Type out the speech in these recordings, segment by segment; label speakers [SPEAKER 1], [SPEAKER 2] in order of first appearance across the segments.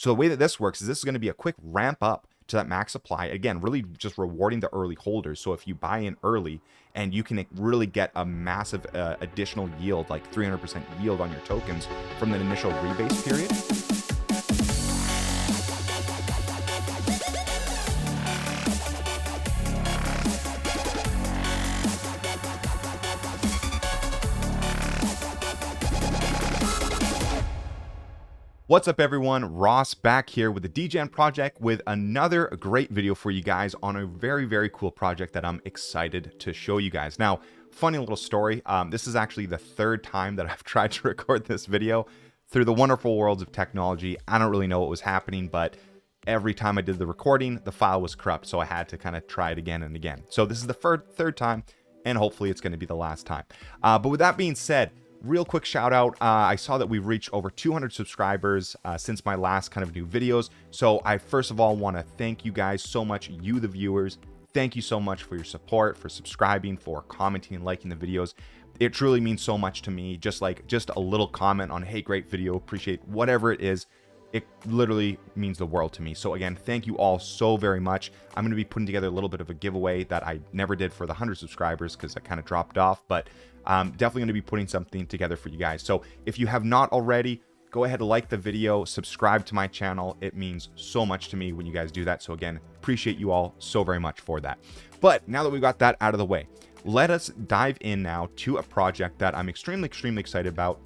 [SPEAKER 1] So the way that this works is this is going to be a quick ramp up to that max supply. Again, really just rewarding the early holders. So if you buy in early and you can really get a massive additional yield, like 300% yield on your tokens from the initial rebase period. What's up everyone, Ross back here with the Degen project with another great video for you guys on a very, very cool project that I'm excited to show you guys. Now, funny little story, this is actually the third time that I've tried to record this video through the wonderful worlds of technology. I don't really know what was happening, but every time I did the recording, the file was corrupt, so I had to kind of try it again and again. So this is the third time, and hopefully it's going to be the last time. But with that being said, real quick shout out. I saw that we've reached over 200 subscribers since my last kind of new videos. So I first of all want to thank you guys so much, you the viewers. Thank you so much for your support, for subscribing, for commenting and liking the videos. It truly means so much to me. Just a little comment on, hey, great video, appreciate whatever it is. It literally means the world to me. So again, thank you all so very much. I'm going to be putting together a little bit of a giveaway that I never did for the 100 subscribers because I kind of dropped off, but definitely going to be putting something together for you guys. So if you have not already, go ahead and like the video, subscribe to my channel. It means so much to me when you guys do that. So again, appreciate you all so very much for that. But now that we've got that out of the way, let us dive in now to a project that I'm extremely excited about.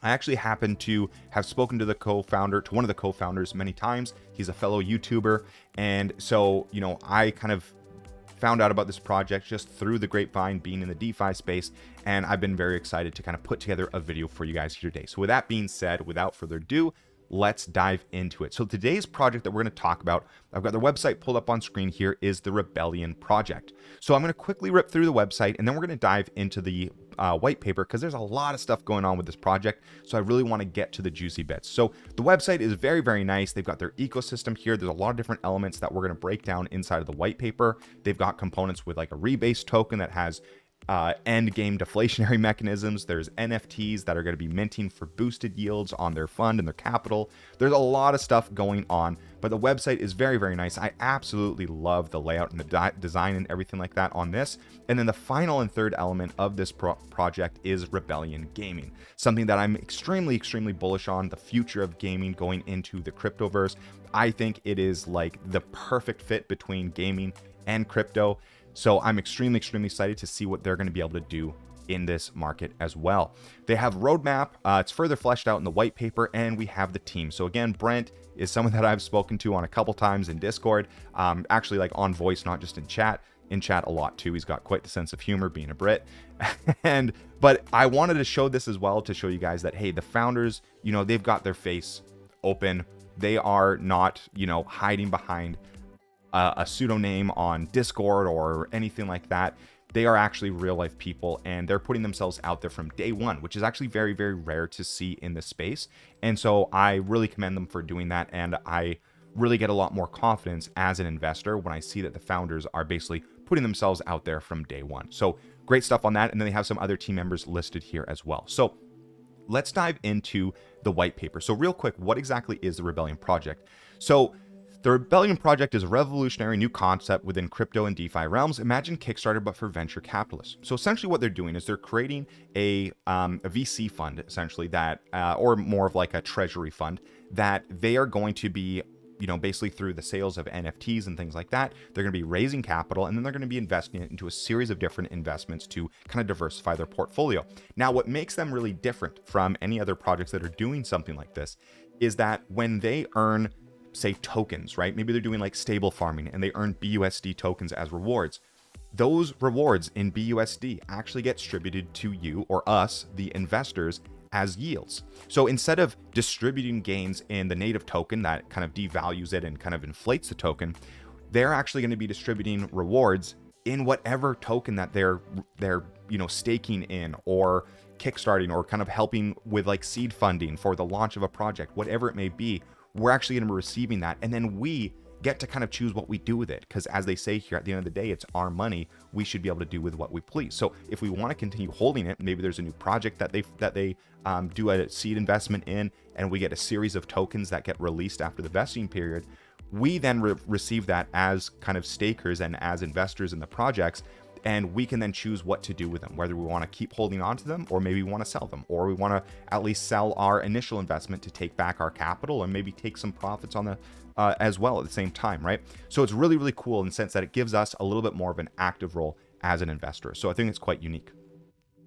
[SPEAKER 1] I actually happen to have spoken to one of the co-founders many times. He's a fellow YouTuber. And so, you know, I kind of found out about this project just through the grapevine, being in the DeFi space. And I've been very excited to kind of put together a video for you guys here today. So with that being said, without further ado, let's dive into it. So today's project that we're going to talk about, I've got their website pulled up on screen here, is the Rebellion project. So I'm going to quickly rip through the website and then we're going to dive into the white paper because there's a lot of stuff going on with this project. So I really want to get to the juicy bits. So the website is very, very nice. They've got their ecosystem here. There's a lot of different elements that we're going to break down inside of the white paper. They've got components with like a Rebase token that has end game deflationary mechanisms. There's NFTs that are going to be minting for boosted yields on their fund and their capital. There's a lot of stuff going on, but the website is very, very nice. I absolutely love the layout and the design and everything like that on this. And then the final and third element of this project is Rebellion Gaming, something that I'm extremely bullish on, the future of gaming going into the cryptoverse. I think it is like the perfect fit between gaming and crypto. So I'm extremely excited to see what they're going to be able to do in this market as well. They have roadmap. It's further fleshed out in the white paper, and we have the team. So again, Brent is someone that I've spoken to on a couple times in Discord, actually like on voice, not just in chat a lot too. He's got quite the sense of humor being a Brit. But I wanted to show this as well to show you guys that, hey, the founders, you know, they've got their face open. They are not, you know, hiding behind a pseudonym on Discord or anything like that. They are actually real life people, and they're putting themselves out there from day one, which is actually very, very rare to see in this space. And so I really commend them for doing that. And I really get a lot more confidence as an investor when I see that the founders are basically putting themselves out there from day one. So great stuff on that. And then they have some other team members listed here as well. So let's dive into the white paper. So real quick, what exactly is the Rebellion project? So the Rebellion project is a revolutionary new concept within crypto and DeFi realms. Imagine Kickstarter, but for venture capitalists. So essentially what they're doing is they're creating a VC fund, essentially, that, or more of like a treasury fund, that they are going to be, you know, basically through the sales of NFTs and things like that, they're going to be raising capital, and then they're going to be investing it into a series of different investments to kind of diversify their portfolio. Now, what makes them really different from any other projects that are doing something like this is that when they earn, say, tokens, right? Maybe they're doing like stable farming and they earn BUSD tokens as rewards. Those rewards in BUSD actually get distributed to you or us, the investors, as yields. So instead of distributing gains in the native token that kind of devalues it and kind of inflates the token, they're actually going to be distributing rewards in whatever token that they're you know, staking in or kickstarting or kind of helping with like seed funding for the launch of a project, whatever it may be. We're actually going to be receiving that, and then we get to kind of choose what we do with it. Because as they say here, at the end of the day, it's our money. We should be able to do with what we please. So if we want to continue holding it, maybe there's a new project that they do a seed investment in, and we get a series of tokens that get released after the vesting period, we then receive that as kind of stakers and as investors in the projects, and we can then choose what to do with them, whether we want to keep holding on to them, or maybe we want to sell them, or we want to at least sell our initial investment to take back our capital and maybe take some profits on the as well at the same time, right? So it's really, really cool in the sense that it gives us a little bit more of an active role as an investor. So I think it's quite unique.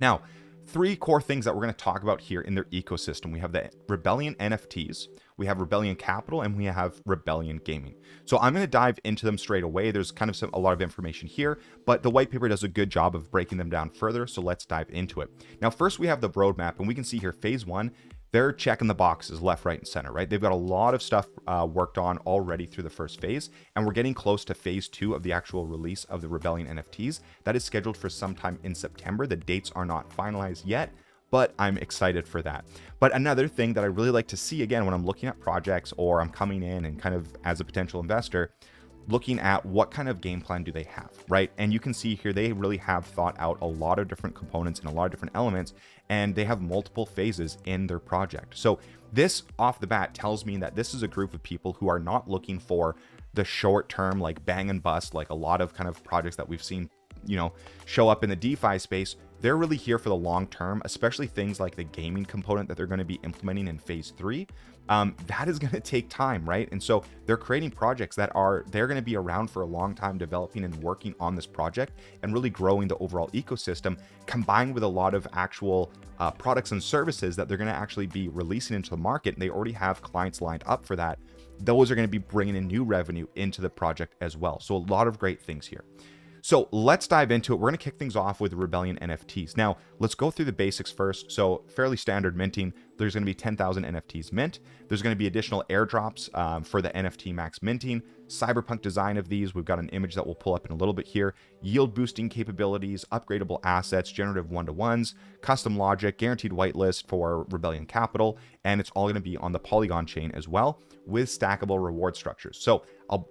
[SPEAKER 1] Now, 3 core things that we're going to talk about here in their ecosystem. We have the Rebellion NFTs, we have Rebellion Capital, and we have Rebellion Gaming. So I'm going to dive into them straight away. There's kind of a lot of information here, but the white paper does a good job of breaking them down further. So let's dive into it. Now, first we have the roadmap, and we can see here phase 1, they're checking the boxes left, right, and center, right? They've got a lot of stuff worked on already through the first phase, and we're getting close to phase 2 of the actual release of the Rebellion NFTs. That is scheduled for sometime in September. The dates are not finalized yet, but I'm excited for that. But another thing that I really like to see, again, when I'm looking at projects or I'm coming in and kind of as a potential investor, looking at what kind of game plan do they have, right? And you can see here, they really have thought out a lot of different components and a lot of different elements, and they have multiple phases in their project. So this off the bat tells me that this is a group of people who are not looking for the short term, like bang and bust, like a lot of kind of projects that we've seen, show up in the DeFi space. They're really here for the long term, especially things like the gaming component that they're going to be implementing in phase 3. That is going to take time, right? And so they're creating projects they're going to be around for a long time, developing and working on this project and really growing the overall ecosystem, combined with a lot of actual products and services that they're going to actually be releasing into the market. And they already have clients lined up for that. Those are going to be bringing in new revenue into the project as well. So a lot of great things here. So let's dive into it. We're going to kick things off with Rebellion NFTs. Now, let's go through the basics first. So fairly standard minting. There's going to be 10,000 NFTs mint. There's going to be additional airdrops for the NFT max minting. Cyberpunk design of these. We've got an image that we'll pull up in a little bit here. Yield boosting capabilities, upgradable assets, generative one-to-ones, custom logic, guaranteed whitelist for Rebellion Capital. And it's all going to be on the Polygon chain as well with stackable reward structures. So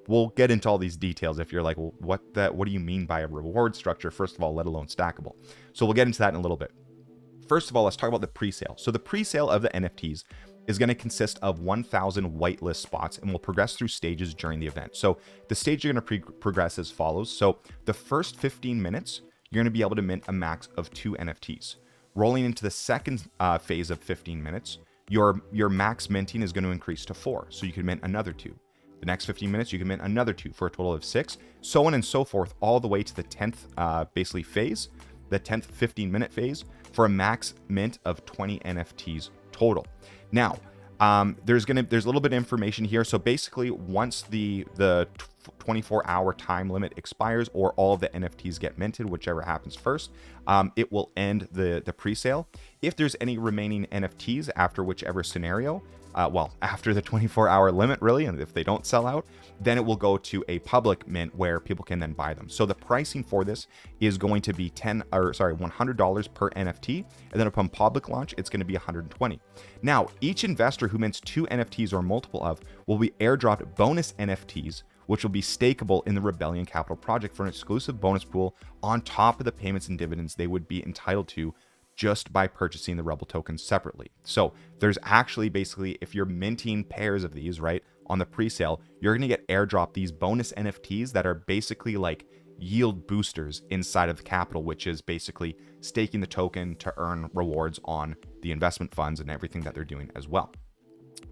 [SPEAKER 1] we'll get into all these details if you're like, well, what do you mean by a reward structure, first of all, let alone stackable? So we'll get into that in a little bit. First of all, let's talk about the pre-sale. So the pre-sale of the NFTs is going to consist of 1,000 whitelist spots and will progress through stages during the event. So the stage you're going to progress as follows. So the first 15 minutes, you're going to be able to mint a max of 2 NFTs. Rolling into the second phase of 15 minutes, your max minting is going to increase to 4. So you can mint another 2. The next 15 minutes, you can mint another 2 for a total of 6, so on and so forth, all the way to the 10th basically phase, the 10th 15-minute phase, for a max mint of 20 NFTs total. Now, there's a little bit of information here. So basically, once the 24-hour time limit expires or all of the NFTs get minted, whichever happens first, it will end the pre-sale. If there's any remaining NFTs after whichever scenario, after the 24-hour limit, really, and if they don't sell out, then it will go to a public mint where people can then buy them. So the pricing for this is going to be $100 per NFT, and then upon public launch, it's going to be $120. Now, each investor who mints 2 NFTs or multiple of will be airdropped bonus NFTs, which will be stakeable in the Rebellion Capital project for an exclusive bonus pool on top of the payments and dividends they would be entitled to just by purchasing the Rebel tokens separately. So there's actually basically, if you're minting pairs of these, right, on the pre-sale, you're going to get airdrop these bonus NFTs that are basically like yield boosters inside of the capital, which is basically staking the token to earn rewards on the investment funds and everything that they're doing as well.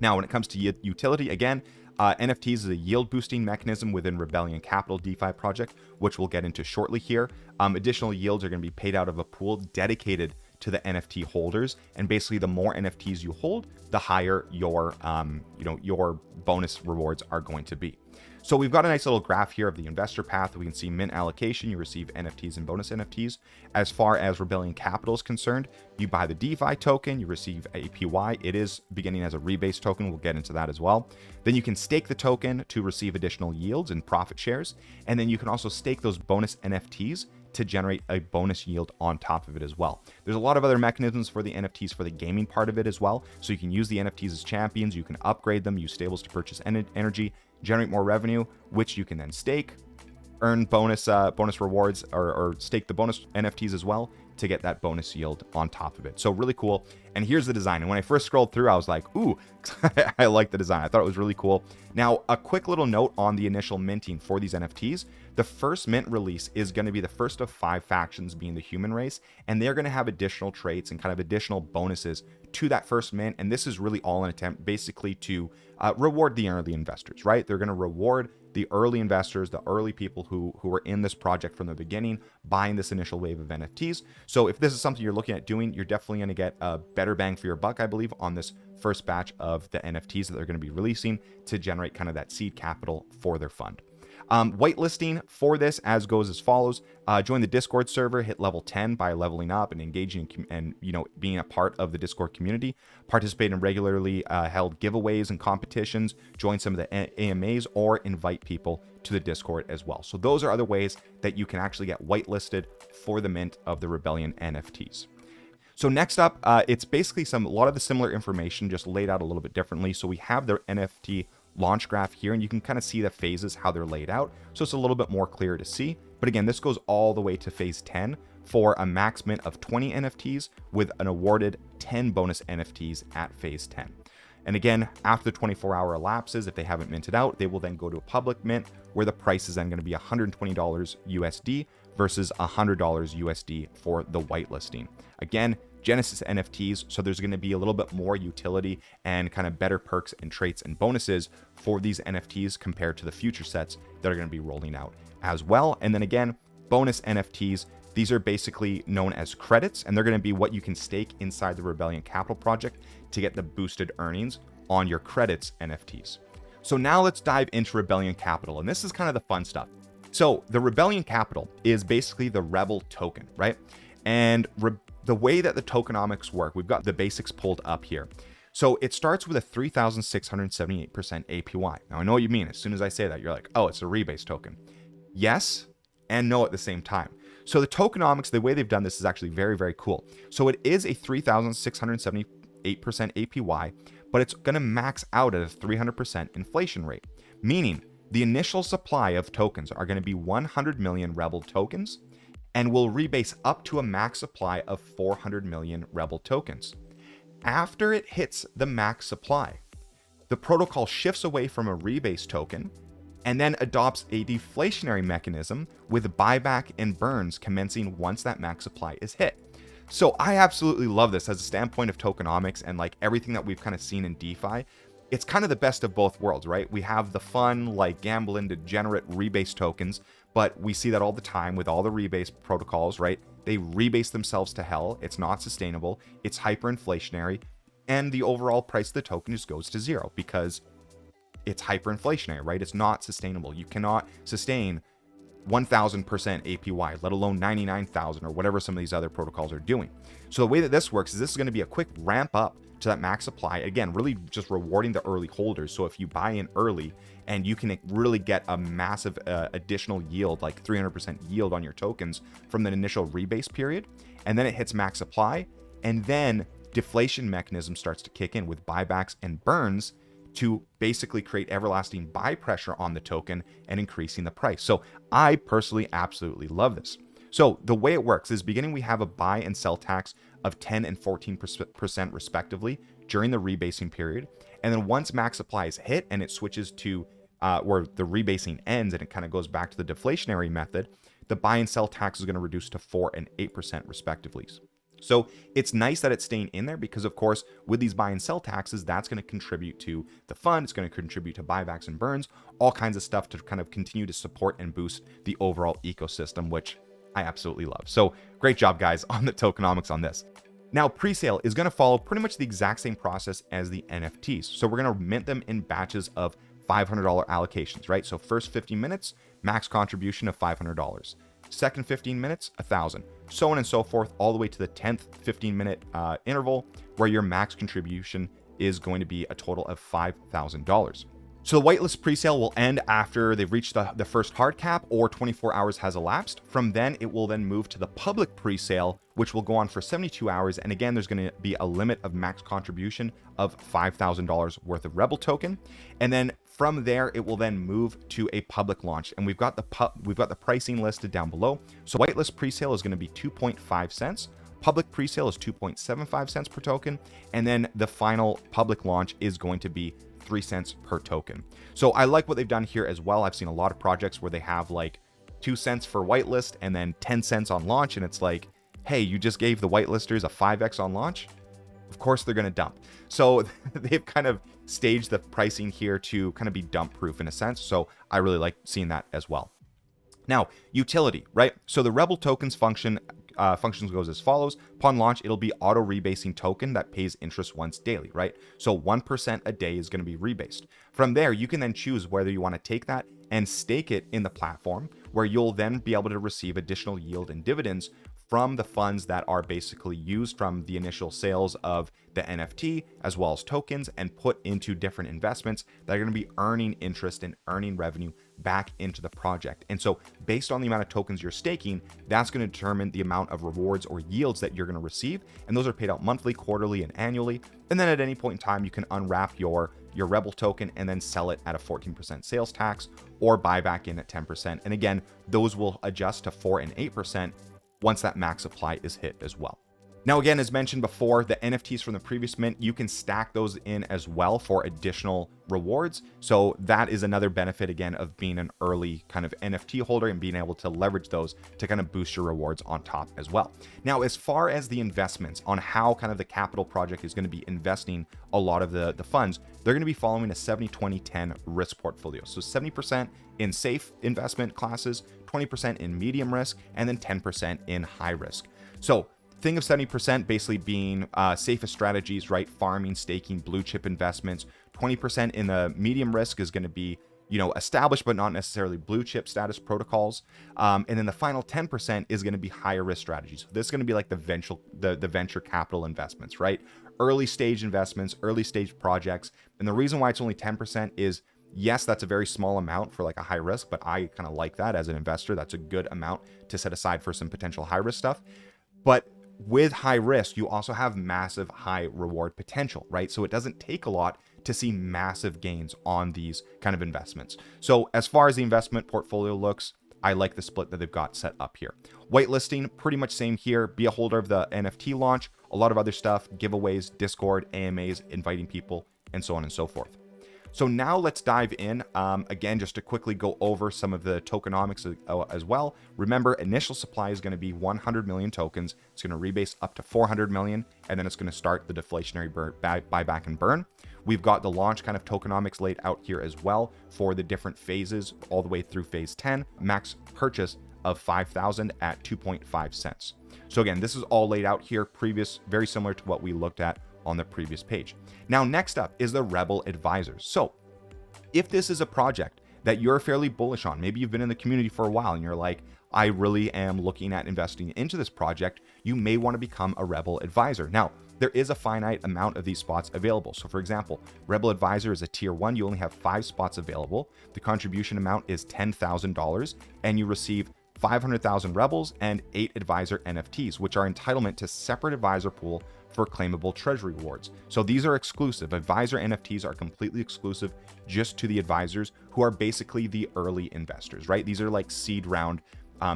[SPEAKER 1] Now, when it comes to utility, again, NFTs is a yield boosting mechanism within Rebellion Capital DeFi project, which we'll get into shortly here. Additional yields are going to be paid out of a pool dedicated to the NFT holders, and basically the more NFTs you hold, the higher your bonus rewards are going to be. So we've got a nice little graph here of the investor path. We can see mint allocation, you receive NFTs and bonus NFTs. As far as Rebellion Capital is concerned, you buy the DeFi token, you receive APY. It is beginning as a Rebase token. We'll get into that as well. Then you can stake the token to receive additional yields and profit shares. And then you can also stake those bonus NFTs to generate a bonus yield on top of it as well. There's a lot of other mechanisms for the NFTs for the gaming part of it as well. So you can use the NFTs as champions, you can upgrade them, use stables to purchase energy, generate more revenue, which you can then stake, earn bonus rewards, or stake the bonus NFTs as well to get that bonus yield on top of it. So really cool. And here's the design. And when I first scrolled through, I was like, ooh, I like the design. I thought it was really cool. Now, a quick little note on the initial minting for these NFTs. The first mint release is going to be the first of 5 factions, being the human race, and they're going to have additional traits and kind of additional bonuses to that first mint. And this is really all an attempt basically to reward the early investors, right? They're going to reward the early investors, the early people who were in this project from the beginning, buying this initial wave of NFTs. So if this is something you're looking at doing, you're definitely going to get a better bang for your buck, I believe, on this first batch of the NFTs that they're going to be releasing to generate kind of that seed capital for their fund. Whitelisting for this goes as follows. Join the Discord server, hit level 10 by leveling up and engaging and being a part of the Discord community. Participate in regularly held giveaways and competitions. Join some of the AMAs or invite people to the Discord as well. So those are other ways that you can actually get whitelisted for the mint of the Rebellion NFTs. So next up, it's basically a lot of the similar information just laid out a little bit differently. So we have the NFT launch graph here, and you can kind of see the phases, how they're laid out. So it's a little bit more clear to see. But again, this goes all the way to phase 10 for a max mint of 20 NFTs with an awarded 10 bonus NFTs at phase 10. And again, after the 24-hour elapses, if they haven't minted out, they will then go to a public mint where the price is then going to be $120 USD versus $100 USD for the whitelisting. Again, Genesis NFTs, so there's going to be a little bit more utility and kind of better perks and traits and bonuses for these NFTs compared to the future sets that are going to be rolling out as well. And then again, bonus NFTs, these are basically known as credits, and they're going to be what you can stake inside the Rebellion Capital project to get the boosted earnings on your credits NFTs. So now let's dive into Rebellion Capital, and this is kind of the fun stuff. So the Rebellion Capital is basically the Rebel token, right? And the way that the tokenomics work, we've got the basics pulled up here. So it starts with a 3,678% APY. Now I know what you mean. As soon as I say that, you're like, oh, it's a Rebase token. Yes and no at the same time. So the tokenomics, the way they've done this is actually very, very cool. So it is a 3,678% APY, but it's going to max out at a 300% inflation rate, meaning the initial supply of tokens are going to be 100 million Rebel tokens, and will rebase up to a max supply of 400 million Rebel tokens. After it hits the max supply, the protocol shifts away from a rebase token and then adopts a deflationary mechanism with buyback and burns commencing once that max supply is hit. So I absolutely love this as a standpoint of tokenomics and like everything that we've kind of seen in DeFi. It's kind of the best of both worlds, right? We have the fun, like gambling, degenerate rebase tokens, but we see that all the time with all the rebase protocols, right? They rebase themselves to hell. It's not sustainable. It's hyperinflationary. And the overall price of the token just goes to zero because it's hyperinflationary, right? It's not sustainable. You cannot sustain 1,000% APY, let alone 99,000 or whatever some of these other protocols are doing. So the way that this works is this is going to be a quick ramp up to that max supply. Again, really just rewarding the early holders. So if you buy in early and you can really get a massive additional yield, like 300% yield on your tokens from the initial rebase period, and then it hits max supply, and then deflation mechanism starts to kick in with buybacks and burns to basically create everlasting buy pressure on the token and increasing the price. So I personally absolutely love this. So the way it works is beginning we have a buy and sell tax of 10 and 14% respectively during the rebasing period. And then once max supply is hit and it switches to where the rebasing ends and it kind of goes back to the deflationary method, the buy and sell tax is going to reduce to 4 and 8% respectively. So it's nice that it's staying in there because, of course, with these buy and sell taxes, that's going to contribute to the fund. It's going to contribute to buybacks and burns, all kinds of stuff to kind of continue to support and boost the overall ecosystem, which I absolutely love. So great job, guys, on the tokenomics on this. Now, pre-sale is going to follow pretty much the exact same process as the NFTs. So we're going to mint them in batches of $500 allocations, right? So first 15 minutes, max contribution of $500. Second 15 minutes, $1,000, so on and so forth, all the way to the 10th 15-minute interval where your max contribution is going to be a total of $5,000. So the whitelist presale will end after they've reached the first hard cap or 24 hours has elapsed. From then, it will then move to the public presale, which will go on for 72 hours. And again, there's going to be a limit of max contribution of $5,000 worth of Rebel token. And then from there, it will then move to a public launch. And we've got the pricing listed down below. So whitelist presale is going to be 2.5 cents. Public presale is 2.75 cents per token. And then the final public launch is going to be 3 cents per token. So I like what they've done here as well. I've seen a lot of projects where they have like 2 cents for whitelist and then 10 cents on launch. And it's like, hey, you just gave the whitelisters a 5x on launch. Of course they're going to dump. So they've kind of staged the pricing here to kind of be dump proof in a sense. So I really like seeing that as well. Now, utility, right? So the Rebel tokens functions goes as follows. Upon launch, it'll be auto rebasing token that pays interest once daily, right? So 1% a day is going to be rebased. From there, you can then choose whether you want to take that and stake it in the platform, where you'll then be able to receive additional yield and dividends from the funds that are basically used from the initial sales of the NFT as well as tokens, and put into different investments that are going to be earning interest and earning revenue back into the project. And so based on the amount of tokens you're staking, that's going to determine the amount of rewards or yields that you're going to receive. And those are paid out monthly, quarterly, and annually. And then at any point in time, you can unwrap your Rebel token and then sell it at a 14% sales tax or buy back in at 10%. And again, those will adjust to 4 and 8% once that max supply is hit as well. Now, again, as mentioned before, the NFTs from the previous mint, you can stack those in as well for additional rewards. So that is another benefit, again, of being an early kind of NFT holder and being able to leverage those to kind of boost your rewards on top as well. Now, as far as the investments on how kind of the capital project is going to be investing a lot of the funds, they're going to be following a 70-20-10 risk portfolio. So 70% in safe investment classes, 20% in medium risk, and then 10% in high risk. So think of 70% basically being safest strategies, right? Farming, staking, blue chip investments. 20% in the medium risk is going to be, established but not necessarily blue chip status protocols. And then the final 10% is going to be higher risk strategies. So this is going to be like the venture capital investments, right? Early stage investments, early stage projects. And the reason why it's only 10% is, yes, that's a very small amount for like a high risk, but I kind of like that as an investor. That's a good amount to set aside for some potential high risk stuff. But with high risk, you also have massive high reward potential, right? So it doesn't take a lot to see massive gains on these kind of investments. So as far as the investment portfolio looks, I like the split that they've got set up here. Whitelisting, pretty much same here. Be a holder of the NFT launch, a lot of other stuff, giveaways, Discord, AMAs, inviting people, and so on and so forth. So now let's dive in, again, just to quickly go over some of the tokenomics as well. Remember, initial supply is going to be 100 million tokens. It's going to rebase up to 400 million, and then it's going to start the deflationary buyback and burn. We've got the launch kind of tokenomics laid out here as well for the different phases all the way through phase 10, max purchase of 5,000 at 2.5 cents. So again, this is all laid out here, very similar to what we looked at on the previous page. Now, next up is the Rebel Advisors. So if this is a project that you're fairly bullish on, maybe you've been in the community for a while and you're like, I really am looking at investing into this project, you may want to become a Rebel Advisor. Now, there is a finite amount of these spots available. So for example, Rebel Advisor is a tier 1. You only have 5 spots available. The contribution amount is $10,000 and you receive 500,000 Rebels and 8 advisor NFTs, which are entitlement to separate advisor pool for claimable treasury rewards. So these are exclusive. Advisor NFTs are completely exclusive just to the advisors who are basically the early investors, right? These are like seed round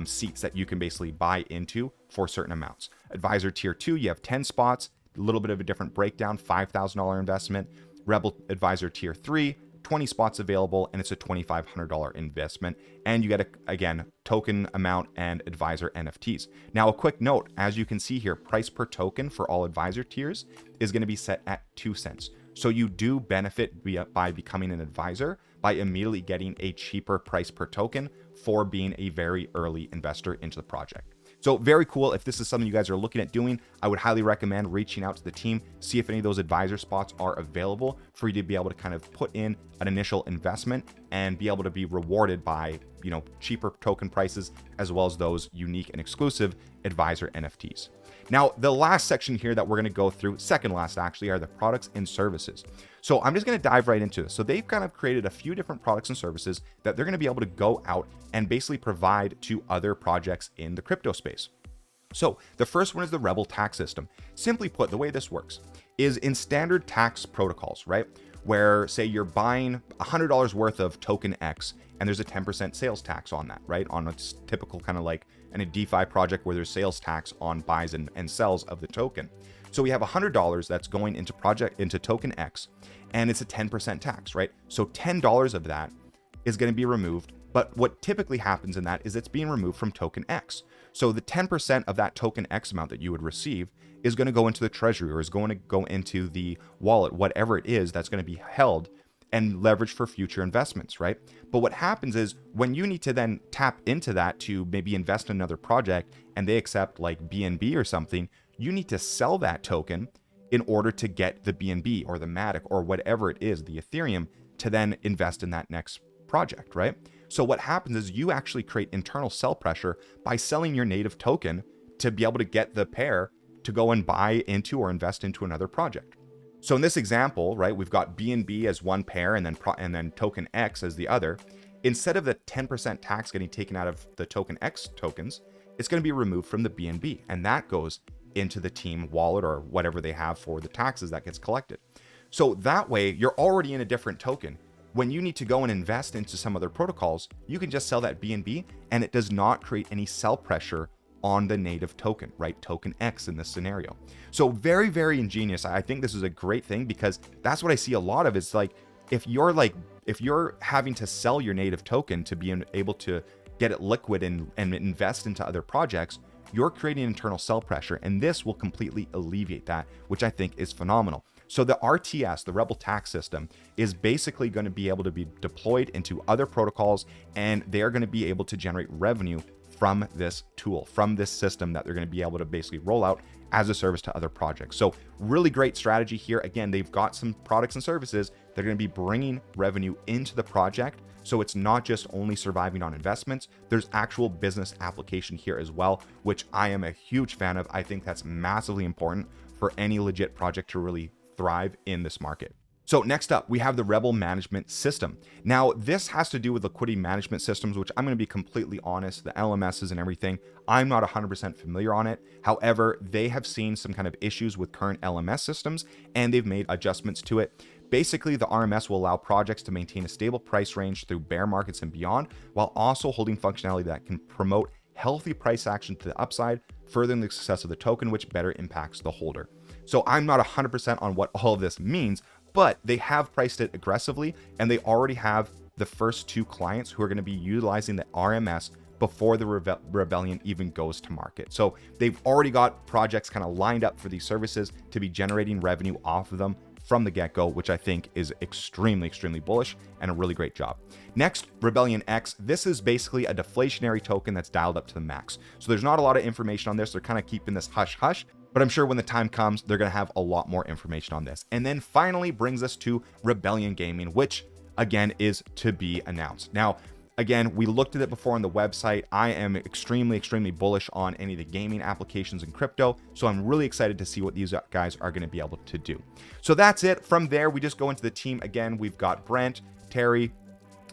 [SPEAKER 1] seats that you can basically buy into for certain amounts. Advisor tier 2, you have 10 spots, a little bit of a different breakdown, $5,000 investment. Rebel Advisor tier 3, 20 spots available, and it's a $2,500 investment. And you get, again, token amount and advisor NFTs. Now, a quick note, as you can see here, price per token for all advisor tiers is going to be set at 2 cents. So you do benefit by becoming an advisor by immediately getting a cheaper price per token for being a very early investor into the project. So very cool. If this is something you guys are looking at doing, I would highly recommend reaching out to the team, see if any of those advisor spots are available for you to be able to kind of put in an initial investment and be able to be rewarded by, you know, cheaper token prices, as well as those unique and exclusive advisor NFTs. Now, the last section here that we're going to go through, second last actually, are the products and services. So I'm just going to dive right into this. So they've kind of created a few different products and services that they're going to be able to go out and basically provide to other projects in the crypto space. So the first one is the Rebel tax system. Simply put, the way this works is in standard tax protocols, right? Where say you're buying $100 worth of token X and there's a 10% sales tax on that, right? On a typical kind of like in a DeFi project where there's sales tax on buys and sells of the token. So we have $100 that's going into token X, and it's a 10% tax, right? So $10 of that is going to be removed. But what typically happens in that is it's being removed from token X. So the 10% of that token X amount that you would receive is going to go into the treasury, or is going to go into the wallet, whatever it is that's going to be held and leveraged for future investments, right? But what happens is when you need to then tap into that to maybe invest in another project and they accept like BNB or something, you need to sell that token in order to get the BNB or the Matic or whatever it is, the Ethereum, to then invest in that next project, right? So what happens is you actually create internal sell pressure by selling your native token to be able to get the pair to go and buy into or invest into another project. So in this example, right, we've got BNB as one pair and then token X as the other. Instead of the 10% tax getting taken out of the token X tokens, it's going to be removed from the BNB, and that goes into the team wallet or whatever they have for the taxes that gets collected. So that way you're already in a different token. When you need to go and invest into some other protocols, you can just sell that BNB and it does not create any sell pressure on the native token, right? Token X in this scenario. So very, very ingenious. I think this is a great thing because that's what I see a lot of. It's like, if you're having to sell your native token to be able to get it liquid and invest into other projects, you're creating internal sell pressure, and this will completely alleviate that, which I think is phenomenal. So the RTS, the Rebel tax system, is basically going to be able to be deployed into other protocols, and they're going to be able to generate revenue from this tool, from this system that they're going to be able to basically roll out as a service to other projects. So really great strategy here. Again, they've got some products and services that are going to be bringing revenue into the project. So it's not just only surviving on investments. There's actual business application here as well, which I am a huge fan of. I think that's massively important for any legit project to really thrive in this market. So next up, we have the Rebel management system. Now, this has to do with liquidity management systems, which I'm going to be completely honest, the LMSs and everything, I'm not 100% familiar on it. However, they have seen some kind of issues with current LMS systems, and they've made adjustments to it. Basically, the RMS will allow projects to maintain a stable price range through bear markets and beyond, while also holding functionality that can promote healthy price action to the upside, furthering the success of the token, which better impacts the holder. So I'm not 100% on what all of this means, but they have priced it aggressively, and they already have the first 2 clients who are going to be utilizing the RMS before the Rebellion even goes to market. So they've already got projects kind of lined up for these services to be generating revenue off of them from the get-go, which I think is extremely, extremely bullish and a really great job. Next, Rebellion X. This is basically a deflationary token that's dialed up to the max. So there's not a lot of information on this. They're kind of keeping this hush-hush, but I'm sure when the time comes, they're going to have a lot more information on this. And then finally brings us to Rebellion Gaming, which again is to be announced. Now, again, we looked at it before on the website. I am extremely, extremely bullish on any of the gaming applications in crypto. So I'm really excited to see what these guys are going to be able to do. So that's it. From there, we just go into the team. Again, we've got Brent, Terry,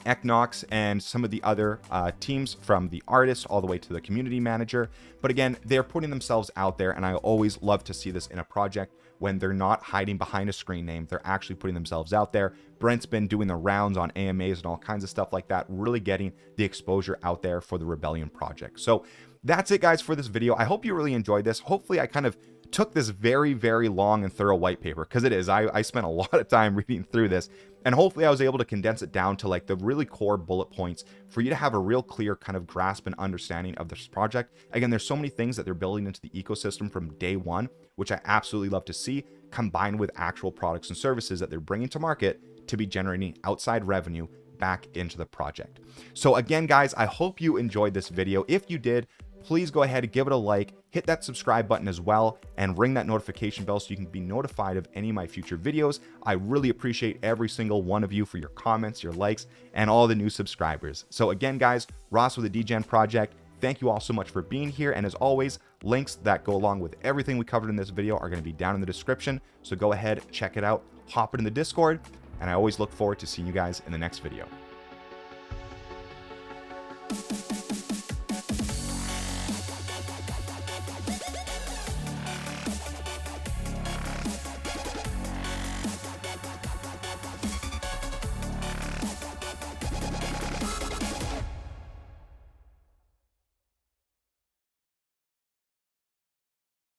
[SPEAKER 1] Eknox, and some of the other teams, from the artist all the way to the community manager. But again, they're putting themselves out there, and I always love to see this in a project when they're not hiding behind a screen name. They're actually putting themselves out there. Brent's been doing the rounds on AMAs and all kinds of stuff like that, really getting the exposure out there for the Rebellion project. So that's it, guys, for this video. I hope you really enjoyed this. Hopefully I kind of took this very, very long and thorough white paper, because it is. I spent a lot of time reading through this, and hopefully I was able to condense it down to like the really core bullet points for you to have a real clear kind of grasp and understanding of this project. Again, there's so many things that they're building into the ecosystem from day one, which I absolutely love to see, combined with actual products and services that they're bringing to market to be generating outside revenue back into the project. So again, guys, I hope you enjoyed this video. If you did, please go ahead and give it a like, hit that subscribe button as well, and ring that notification bell so you can be notified of any of my future videos. I really appreciate every single one of you for your comments, your likes, and all the new subscribers. So again, guys, Ross with the DGen Project, thank you all so much for being here. And as always, links that go along with everything we covered in this video are going to be down in the description. So go ahead, check it out, hop in the Discord, and I always look forward to seeing you guys in the next video.